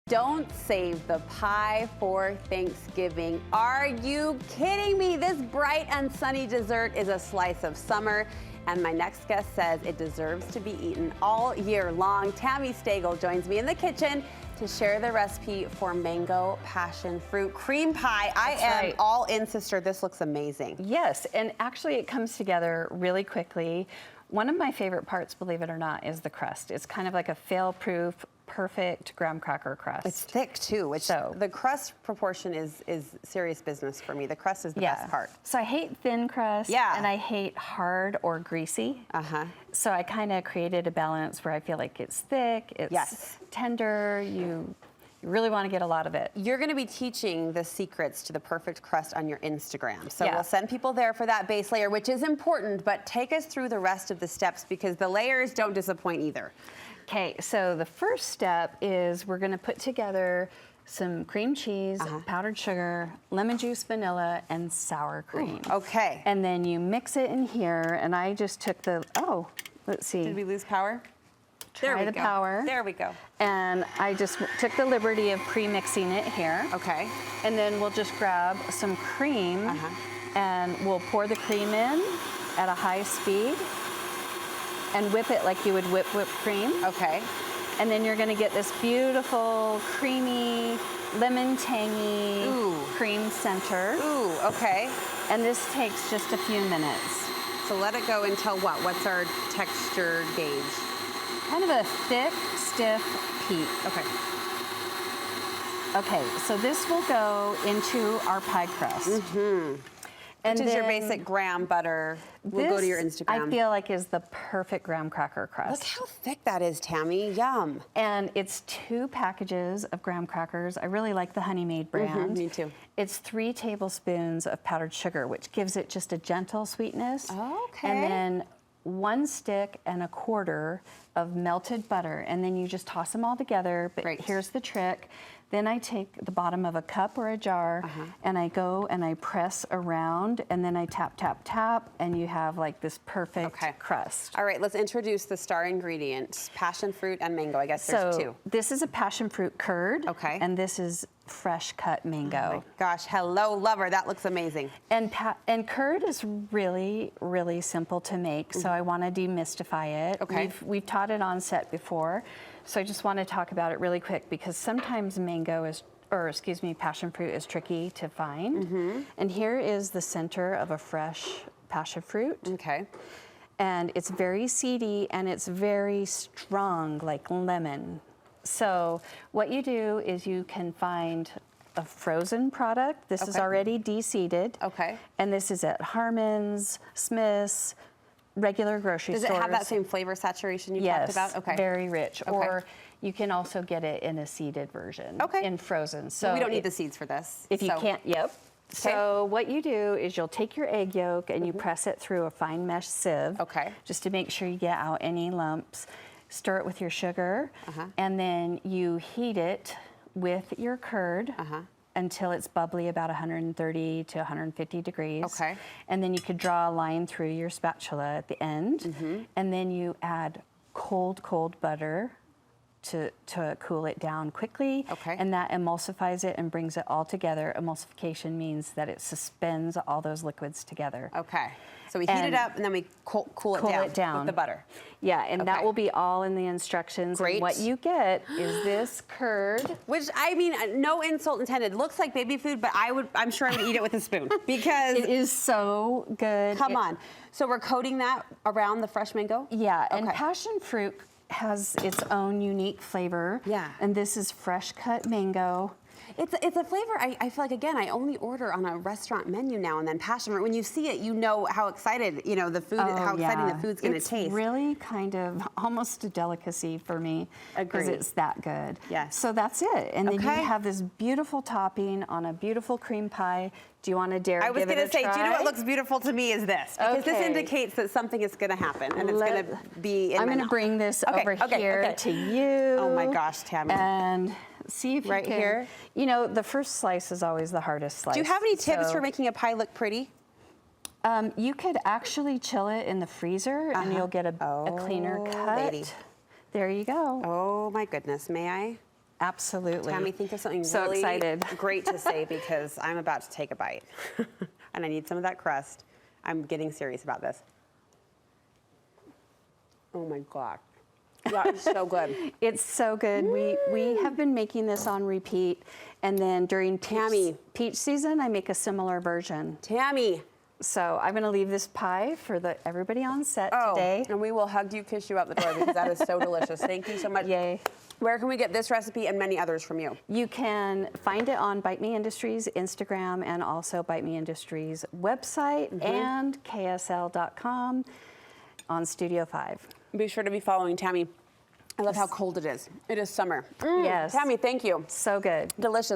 Don't save the pie for Thanksgiving. Are you kidding me? This bright and sunny dessert is a slice of summer, and my next guest says it deserves to be eaten all year long. Tami Steggell joins me in the kitchen to share the recipe for mango passion fruit cream pie. I am all in, sister. This looks amazing. Yes, and actually it comes together really quickly. One of my favorite parts, believe it or not, is the crust. It's kind of like a fail-proof, perfect graham cracker crust. It's thick too, which the crust proportion is serious business for me. The crust is the best part. So I hate thin crust, and I hate hard or greasy. So I kind of created a balance where I feel like it's thick, it's tender, you really want to get a lot of it. You're going to be teaching the secrets to the perfect crust on your Instagram. So we'll send people there for that base layer, which is important, but take us through the rest of the steps because the layers don't disappoint either. Okay, so the first step is we're going to put together some cream cheese, powdered sugar, lemon juice, vanilla, and sour cream. Ooh, okay. And then you mix it in here, and I just took the, let's see. Did we lose power? Try the power. There we go. And I just took the liberty of pre-mixing it here. Okay. And then we'll just grab some cream, and we'll pour the cream in at a high speed and whip it like you would whip whipped cream. Okay. And then you're gonna get this beautiful, creamy, lemon tangy cream center. Ooh, okay. And this takes just a few minutes. So let it go until what? What's our texture gauge? Kind of a thick, stiff peak. Okay. Okay, so this will go into our pie crust. Which is your basic graham butter. We'll go to your Instagram. I feel like is the perfect graham cracker crust. Look how thick that is, Tami. Yum. And it's 2 packages of graham crackers. I really like the Honey Maid brand. Me too. It's 3 tablespoons of powdered sugar, which gives it just a gentle sweetness. Okay. And then 1 stick and a quarter of melted butter, and then you just toss them all together. But here's the trick. Then I take the bottom of a cup or a jar, and I go and I press around, and then I tap, tap, tap, and you have like this perfect crust. All right, let's introduce the star ingredients, passion fruit and mango. I guess there's 2. This is a passion fruit curd, and this is fresh cut mango. Oh my gosh, hello, lover. That looks amazing. And curd is really, really simple to make, so I want to demystify it. Okay. We've taught it on set before, so I just want to talk about it really quick because sometimes passion fruit is tricky to find. And here is the center of a fresh passion fruit. Okay. And it's very seedy and it's very strong, like lemon. So what you do is you can find a frozen product. This is already de-seeded. Okay. And this is at Harmon's, Smith's, regular grocery stores. Does it have that same flavor saturation you talked about? Yes, very rich. Or you can also get it in a seeded version, in frozen. So we don't need the seeds for this. If you can't, So what you do is you'll take your egg yolk and you press it through a fine mesh sieve. Just to make sure you get out any lumps. Stir it with your sugar, and then you heat it with your curd until it's bubbly, about 130 to 150 degrees. And then you could draw a line through your spatula at the end, and then you add cold, cold butter to cool it down quickly, and that emulsifies it and brings it all together. Emulsification means that it suspends all those liquids together. So we heat it up and then we cool it down with the butter. Yeah, and that will be all in the instructions. And what you get is this curd. Which, I mean, no insult intended. Looks like baby food, but I'm sure I would eat it with a spoon because it is so good. Come on. So we're coating that around the fresh mango? Yeah, and passion fruit has its own unique flavor. And this is fresh cut mango. It's a flavor I feel like, again, I only order on a restaurant menu now and then. Passion fruit, when you see it, you know how excited, the food, how exciting the food's gonna taste. It's really kind of almost a delicacy for me because it's that good. So that's it. And then you have this beautiful topping on a beautiful cream pie. Do you want to dare give it a try? I was going to say, do you know what looks beautiful to me is this? Because this indicates that something is going to happen and it's going to be in I'm going to bring this over here to you. Oh my gosh, Tami. And see if you can. Here? The first slice is always the hardest slice. Do you have any tips for making a pie look pretty? You could actually chill it in the freezer and you'll get a cleaner cut. Lady. There you go. Oh my goodness, may I? Absolutely. Tami, think of something so really excited. great to say because I'm about to take a bite. And I need some of that crust. I'm getting serious about this. Oh my God. That is so good. It's so good. We have been making this on repeat, and then during peach season, I make a similar version. Tami. So I'm going to leave this pie for everybody on set today. And we will hug you, kiss you out the door because that is so delicious. Thank you so much. Yay. Where can we get this recipe and many others from you? You can find it on Bite Me Industries Instagram and also Bite Me Industries website and KSL.com on Studio 5. Be sure to be following Tami. I love how cold it is. It is summer. Yes. Tami, thank you. So good. Delicious.